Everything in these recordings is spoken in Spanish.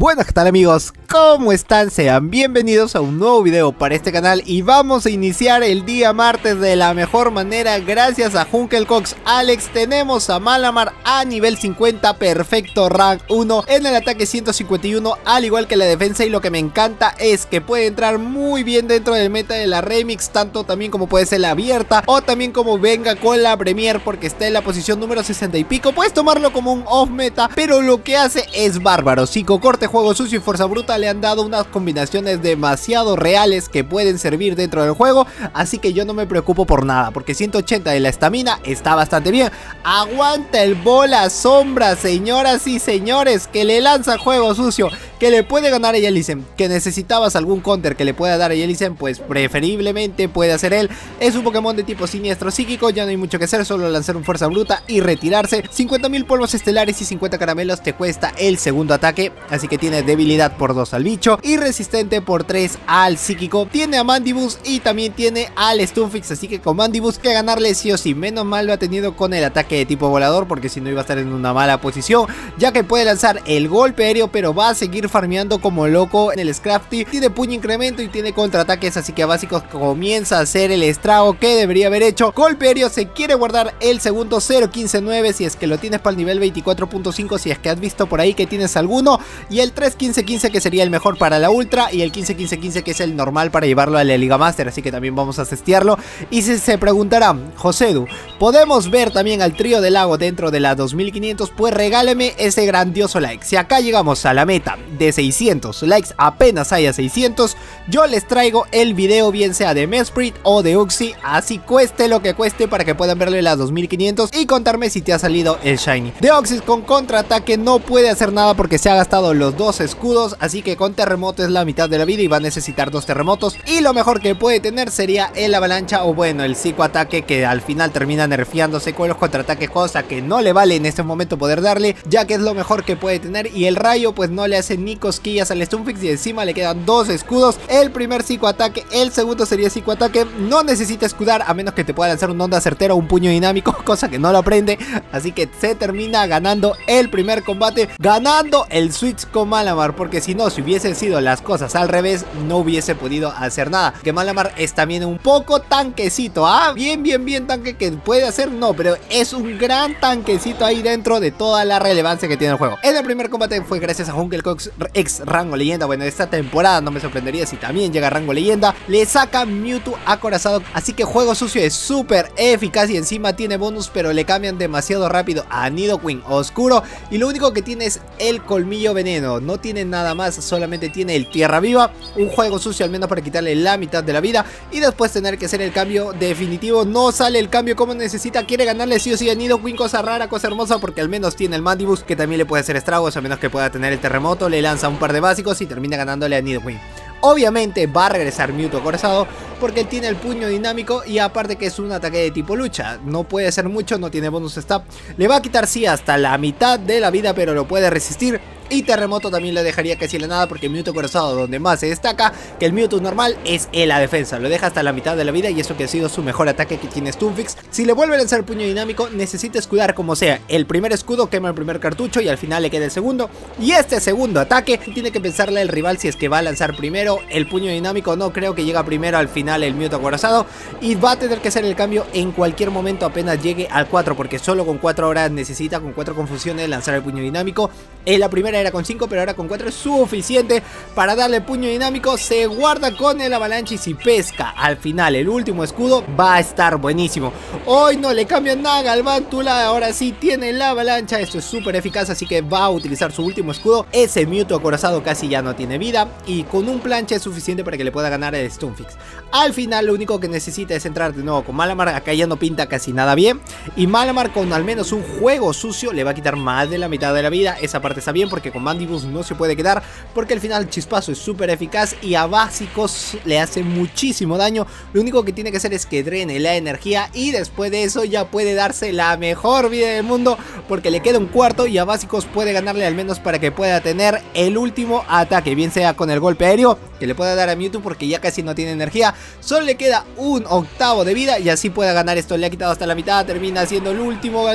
Buenas, ¿qué tal amigos? ¿Cómo están? Sean bienvenidos a un nuevo video para este canal y vamos a iniciar el día martes de la mejor manera gracias a Junkelcox Alex. Tenemos a Malamar a nivel 50, perfecto rank 1 en el ataque 151, al igual que la defensa, y lo que me encanta es que puede entrar muy bien dentro del meta de la remix, tanto también como puede ser la abierta o también como venga con la premier, porque está en la posición número 60 y pico. Puedes tomarlo como un off meta, pero lo que hace es bárbaro. Psicocorte, juego sucio y fuerza bruta le han dado unas combinaciones demasiado reales que pueden servir dentro del juego, así que yo no me preocupo por nada, porque 180 de la estamina está bastante bien. Aguanta el bola sombra, señoras y señores, que le lanza juego sucio, que le puede ganar a Jellicent. Que necesitabas algún counter que le pueda dar a Jellicent, pues preferiblemente puede hacer él. Es un Pokémon de tipo siniestro psíquico, ya no hay mucho que hacer, solo lanzar un fuerza bruta y retirarse. 50.000 polvos estelares y 50 caramelos te cuesta el segundo ataque, así que tiene debilidad por 2 al bicho y resistente por 3 al psíquico. Tiene a Mandibuzz y también tiene al Stunfisk, así que con Mandibuzz que ganarle sí o sí. Menos mal lo ha tenido con el ataque de tipo volador, porque si no iba a estar en una mala posición, ya que puede lanzar el golpe aéreo, pero va a seguir farmeando como loco en el Scrafty. Tiene puño incremento y tiene contraataques, así que a básicos comienza a hacer el estrago que debería haber hecho. Golpe aéreo, se quiere guardar el segundo 0.15.9 si es que lo tienes para el nivel 24.5, si es que has visto por ahí que tienes alguno, y el 3.15.15 que sería el mejor para la ultra, y el 15.15.15 que es el normal para llevarlo a la Liga Master, así que también vamos a testearlo. Y si se preguntarán, Josedu, ¿podemos ver también al trío del lago dentro de la 2500? Pues regáleme ese grandioso like. Si acá llegamos a la meta de 600 likes, apenas haya 600, yo les traigo el video, bien sea de Mesprit o de Uxie, así cueste lo que cueste, para que puedan verle las 2500 y contarme si te ha salido el shiny. Deoxys con contraataque no puede hacer nada porque se ha gastado los dos escudos, así que con terremoto es la mitad de la vida y va a necesitar 2 terremotos, y lo mejor que puede tener sería el avalancha o bueno, el psicoataque, que al final termina nerfeándose con los contraataques, cosa que no le vale en este momento poder darle, ya que es lo mejor que puede tener. Y el rayo pues no le hace ni cosquillas al Stunfisk y encima le quedan 2 escudos. El primer psicoataque, el segundo sería psicoataque, no necesita escudar a menos que te pueda lanzar un onda certero o un puño dinámico, cosa que no lo aprende, así que se termina ganando el primer combate, ganando el switch con Malamar, porque si no, si hubiesen sido las cosas al revés, no hubiese podido hacer nada. Que Malamar es también un poco tanquecito, bien tanque, que puede hacer, no, pero es un gran tanquecito ahí dentro de toda la relevancia que tiene el juego. En el primer combate fue gracias a Junkelcox ex rango leyenda. Bueno, esta temporada no me sorprendería si también llega a rango leyenda. Le saca Mewtwo acorazado, así que juego sucio es súper eficaz y encima tiene bonus, pero le cambian demasiado rápido a Nidoqueen oscuro, y lo único que tiene es el colmillo veneno, no tiene nada más, solamente tiene el tierra viva. Un juego sucio al menos para quitarle la mitad de la vida y después tener que hacer el cambio definitivo. No sale el cambio como necesita, quiere ganarle sí o sí a Nidoqueen, cosa rara, cosa hermosa, porque al menos tiene el Mandibuzz que también le puede hacer estragos, a menos que pueda tener el terremoto. Le lanza un par de básicos y termina ganándole a Nidoqueen. Obviamente va a regresar Mewtwo acorazado porque él tiene el puño dinámico y aparte que es un ataque de tipo lucha, no puede hacer mucho, no tiene bonus stab. Le va a quitar sí hasta la mitad de la vida, pero lo puede resistir. Y terremoto también le dejaría casi la nada, porque el Mewtwo acorazado donde más se destaca que el Mewtwo normal es en la defensa, lo deja hasta la mitad de la vida, y eso que ha sido su mejor ataque que tiene Stunfisk. Si le vuelve a lanzar el puño dinámico, necesita escudar como sea. El primer escudo quema el primer cartucho y al final le queda el segundo, y este segundo ataque tiene que pensarle el rival si es que va a lanzar primero el puño dinámico. No creo que llega primero al final el Mewtwo acorazado, y va a tener que hacer el cambio en cualquier momento apenas llegue al 4, porque solo con 4 horas necesita, con 4 confusiones, lanzar el puño dinámico. En la primera era con 5, pero ahora con 4 es suficiente para darle puño dinámico. Se guarda con el avalancha y si pesca al final el último escudo, va a estar buenísimo. Hoy no le cambian nada a Galvántula, ahora sí tiene la avalancha. Esto es súper eficaz, así que va a utilizar su último escudo. Ese Mewtwo acorazado casi ya no tiene vida, y con un plancha es suficiente para que le pueda ganar el Stunfisk. Al final lo único que necesita es entrar de nuevo con Malamar. Acá ya no pinta casi nada bien, y Malamar con al menos un juego sucio le va a quitar más de la mitad de la vida. Esa parte está bien, porque con Mandibuzz no se puede quedar, porque al final Chispazo es súper eficaz y a básicos le hace muchísimo daño. Lo único que tiene que hacer es que drene la energía, y después de eso ya puede darse la mejor vida del mundo, porque le queda un cuarto y a básicos puede ganarle al menos para que pueda tener el último ataque, bien sea con el golpe aéreo que le pueda dar a Mewtwo, porque ya casi no tiene energía, solo le queda un octavo de vida y así pueda ganar esto. Le ha quitado hasta la mitad, termina haciendo el último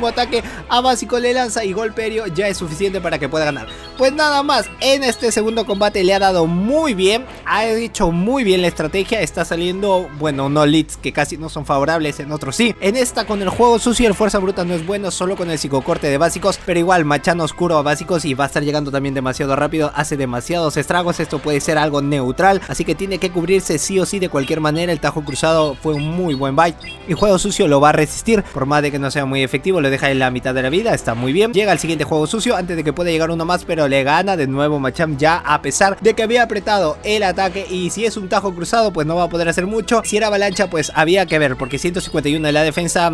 ataque, a básico le lanza y golpe aéreo ya es suficiente para que que pueda ganar. Pues nada más, en este segundo combate le ha dado muy bien, ha hecho muy bien la estrategia, está saliendo, bueno, no leads que casi no son favorables, en otros sí. En esta con el juego sucio el fuerza bruta no es bueno, solo con el psicocorte de básicos, pero igual Machan oscuro a básicos y va a estar llegando también demasiado rápido, hace demasiados estragos, esto puede ser algo neutral, así que tiene que cubrirse sí o sí de cualquier manera. El tajo cruzado fue un muy buen bite y juego sucio lo va a resistir, por más de que no sea muy efectivo, lo deja en la mitad de la vida, está muy bien. Llega al siguiente juego sucio antes de que pueda llegar uno más, pero le gana de nuevo Machamp ya a pesar de que había apretado el ataque, y si es un tajo cruzado pues no va a poder hacer mucho. Si era avalancha pues había que ver, porque 151 de la defensa,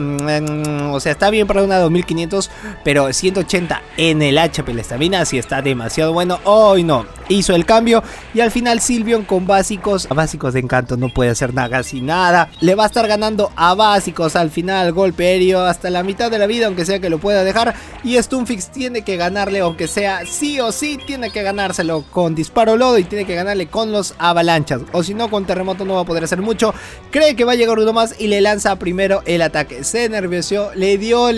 o sea, está bien para una 2500, pero 180 en el HP la estamina sí está demasiado bueno. Hoy no, hizo el cambio y al final Sylveon con básicos, a básicos de encanto no puede hacer nada, casi nada, le va a estar ganando a básicos al final, golpe aéreo hasta la mitad de la vida, aunque sea que lo pueda dejar, y Stunfix tiene que ganarle, aunque sea sí o sí, tiene que ganárselo con disparo lodo y tiene que ganarle con los avalanchas, o si no con terremoto no va a poder hacer mucho. Cree que va a llegar uno más y le lanza primero el ataque, se nerviosió, le dio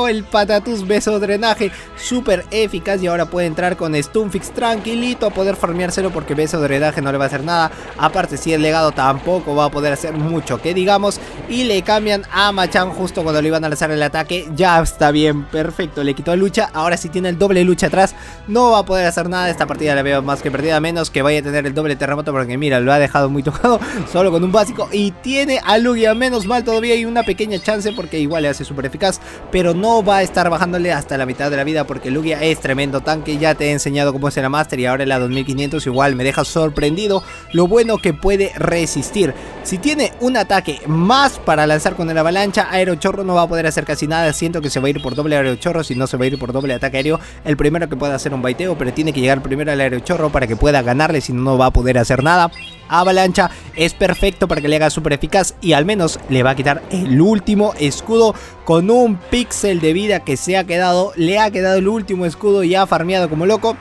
el patatús beso drenaje, súper eficaz, y ahora puede entrar con Stunfix tranquilito a poder farmeárselo, porque beso drenaje no le va a hacer nada, aparte si es legado tampoco va a poder hacer mucho que digamos, y le cambian a Machan justo cuando le iban a lanzar el ataque. Ya está bien, perfecto, le quitó lucha, ahora sí tiene el doble lucha atrás, no va a poder hacer nada. Esta partida la veo más que perdida, menos que vaya a tener el doble terremoto, porque mira, lo ha dejado muy tocado solo con un básico, y tiene a Lugia, menos mal todavía hay una pequeña chance porque igual le hace súper eficaz, pero no va a estar bajándole hasta la mitad de la vida, porque Lugia es tremendo tanque. Ya te he enseñado cómo es la Master y ahora en la 2500 igual me deja sorprendido lo bueno que puede resistir. Si tiene un ataque más para lanzar con el avalancha, Aerochorro no va a poder hacer casi nada. Siento que se va a ir por doble Aerochorro, si no se va a ir por doble ataque aéreo, el primero que pueda hacer un baiteo, pero tiene que llegar primero al Aerochorro para que pueda ganarle, si no, no va a poder hacer nada. Avalancha es perfecto para que le haga súper eficaz y al menos le va a quitar el último escudo con un píxel de vida que se ha quedado. Le ha quedado el último escudo y ha farmeado como loco.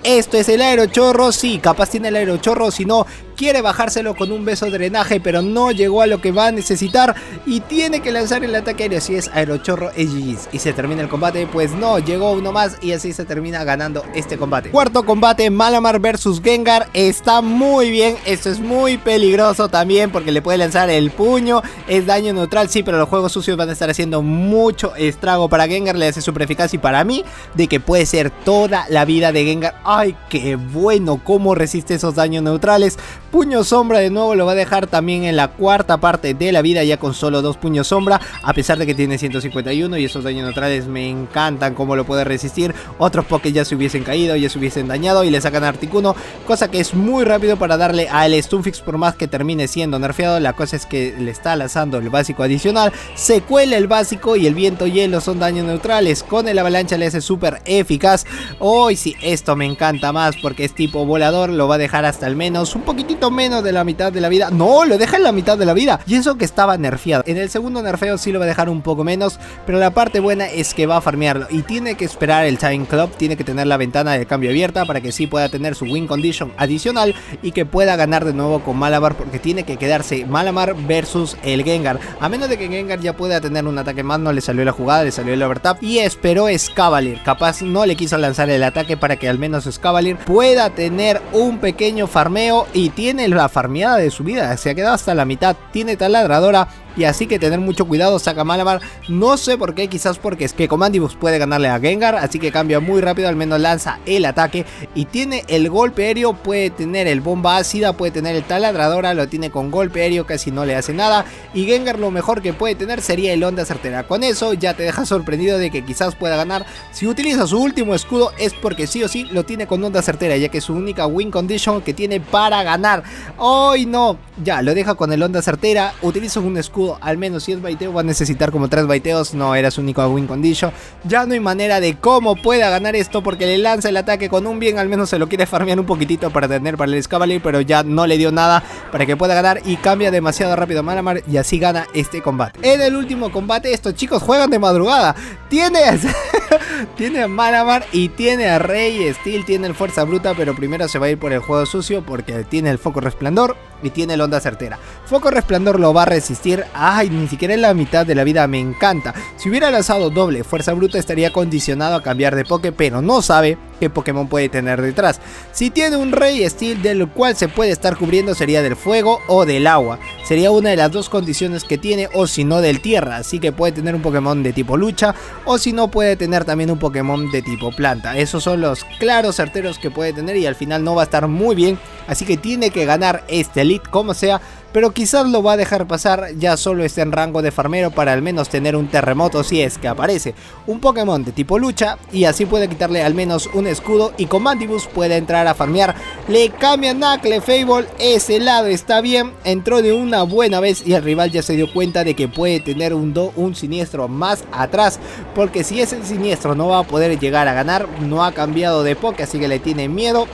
Esto es el Aerochorro, sí, capaz tiene el Aerochorro, si no quiere bajárselo con un beso drenaje, pero no llegó a lo que va a necesitar y tiene que lanzar el ataque aéreo. Si es Aerochorro es GG's y se termina el combate. Pues no, llegó uno más y así se termina ganando este combate. Cuarto combate, Malamar versus Gengar. Está muy bien, esto es muy peligroso también porque le puede lanzar el puño, es daño neutral, sí, pero los juegos sucios van a estar haciendo mucho estrago para Gengar, le hace súper eficaz, y para mí de que puede ser toda la vida de Gengar. Ay, qué bueno cómo resiste esos daños neutrales. Puño sombra de nuevo lo va a dejar también en la cuarta parte de la vida, ya con solo 2 puños sombra, a pesar de que tiene 151 y esos daños neutrales me encantan cómo lo puede resistir. Otros Pokés ya se hubiesen caído, ya se hubiesen dañado y le sacan Articuno, cosa que es muy rápido para darle al Stunfix, por más que termine siendo nerfeado. La cosa es que le está lanzando el básico adicional, se cuela el básico y el viento hielo son daños neutrales, con el avalancha le hace súper eficaz. Hoy sí, esto me encanta más porque es tipo volador, lo va a dejar hasta al menos un poquitito menos de la mitad de la vida. No, lo deja en la mitad de la vida, y eso que estaba nerfeado. En el segundo nerfeo sí lo va a dejar un poco menos, pero la parte buena es que va a farmearlo y tiene que esperar el Time Club, tiene que tener la ventana de cambio abierta para que sí pueda tener su win condition adicional y que pueda ganar de nuevo con Malamar, porque tiene que quedarse Malamar versus el Gengar, a menos de que Gengar ya pueda tener un ataque más. No le salió la jugada, le salió el overtap y esperó Escavalier, capaz no le quiso lanzar el ataque para que al menos Escavalier pueda tener un pequeño farmeo, y tiene la farmeada de su vida, se ha quedado hasta la mitad, tiene taladradora y así que tener mucho cuidado. Saca Malamar, no sé por qué, quizás porque es que Comandibus puede ganarle a Gengar, así que cambia muy rápido, al menos lanza el ataque y tiene el golpe aéreo, puede tener el bomba ácida, puede tener el taladradora, lo tiene con golpe aéreo, casi no le hace nada, y Gengar lo mejor que puede tener sería el onda certera. Con eso ya te deja sorprendido de que quizás pueda ganar. Si utiliza su último escudo es porque sí o sí lo tiene con onda certera, ya que es su única win condition que tiene para ganar. Hoy no, ya lo deja con el onda certera, utiliza un escudo, al menos si es baiteo va a necesitar como 3 baiteos, no era su único win condition. Ya no hay manera de cómo pueda ganar esto, porque le lanza el ataque con un bien, al menos se lo quiere farmear un poquitito para tener para el Escavalier, pero ya no le dio nada para que pueda ganar y cambia demasiado rápido a Malamar y así gana este combate. En el último combate estos chicos juegan de madrugada, tiene a Malamar y tiene a Rey Steel, tiene el fuerza bruta, pero primero se va a ir por el juego sucio porque tiene el foco resplandor. y tiene el onda certera. Foco resplandor lo va a resistir. Ay, ni siquiera en la mitad de la vida, me encanta. Si hubiera lanzado doble fuerza bruta estaría condicionado a cambiar de poke, pero no sabe qué Pokémon puede tener detrás. Si tiene un Rey Steel del cual se puede estar cubriendo, sería del fuego o del agua. Sería una de las dos condiciones que tiene, o si no del tierra, así que puede tener un Pokémon de tipo lucha, o si no puede tener también un Pokémon de tipo planta. Esos son los claros certeros que puede tener y al final no va a estar muy bien, así que tiene que ganar este Elite como sea, pero quizás lo va a dejar pasar, ya solo está en rango de farmero para al menos tener un terremoto si es que aparece un Pokémon de tipo lucha, y así puede quitarle al menos un escudo y con Mandibuzz puede entrar a farmear. Le cambian a Clefable, ese lado está bien, entró de una buena vez y el rival ya se dio cuenta de que puede tener un siniestro más atrás, porque si ese siniestro no va a poder llegar a ganar, no ha cambiado de poke, así que le tiene miedo.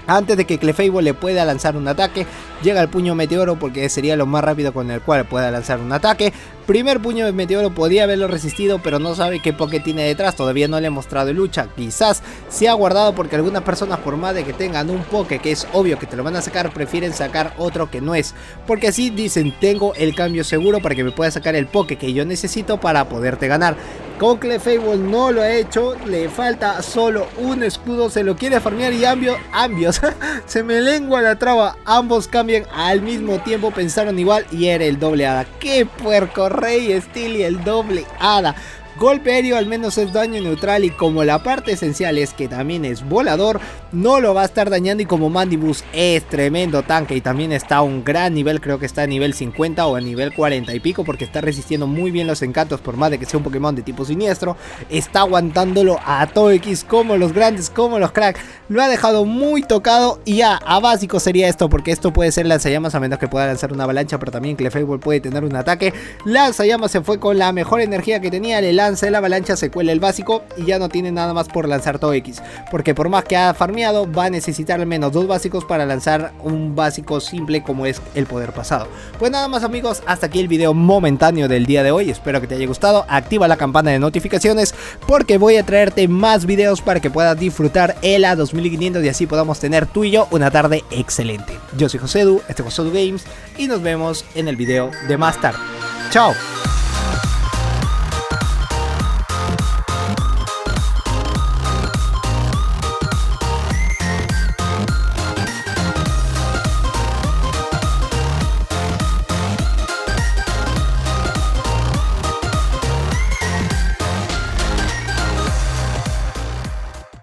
Antes de que Clefable le pueda lanzar un ataque, llega el puño meteoro porque sería lo más rápido con el cual pueda lanzar un ataque. Primer puño de meteoro podía haberlo resistido, pero no sabe qué poke tiene detrás, todavía no le he mostrado lucha. Quizás se ha guardado porque algunas personas, por más de que tengan un poke que es obvio que te lo van a sacar, prefieren sacar otro que no es, porque así dicen: tengo el cambio seguro para que me pueda sacar el poke que yo necesito para poderte ganar. Con Clefable no lo ha hecho, le falta solo un escudo, se lo quiere farmear y ambos se me lengua la traba, ambos cambian al mismo tiempo, pensaron igual y era el doble hada. ¡Qué puerco! Rey Steel y el doble hada. Golpe aéreo al menos es daño neutral, y como la parte esencial es que también es volador, no lo va a estar dañando, y como Mandibuzz es tremendo tanque y también está a un gran nivel, creo que está a nivel 50 o a nivel 40 y pico, porque está resistiendo muy bien los encantos por más de que sea un Pokémon de tipo siniestro, está aguantándolo a todo X, como los grandes, como los cracks, lo ha dejado muy tocado. Y ya a básico sería esto, porque esto puede ser lanzallamas a menos que pueda lanzar una avalancha, pero también Clefable puede tener un ataque. Lanzallamas se fue con la mejor energía que tenía, le lanza la avalancha, se cuela el básico y ya no tiene nada más por lanzar todo X, porque por más que ha farmeado va a necesitar al menos dos básicos para lanzar un básico simple como es el poder pasado. Pues nada más amigos, hasta aquí el video momentáneo del día de hoy, espero que te haya gustado. Activa la campana de notificaciones porque voy a traerte más videos para que puedas disfrutar el A2500 y así podamos tener tú y yo una tarde excelente. Yo soy Josedu, este es Josedu Games y nos vemos en el video de más tarde. Chao.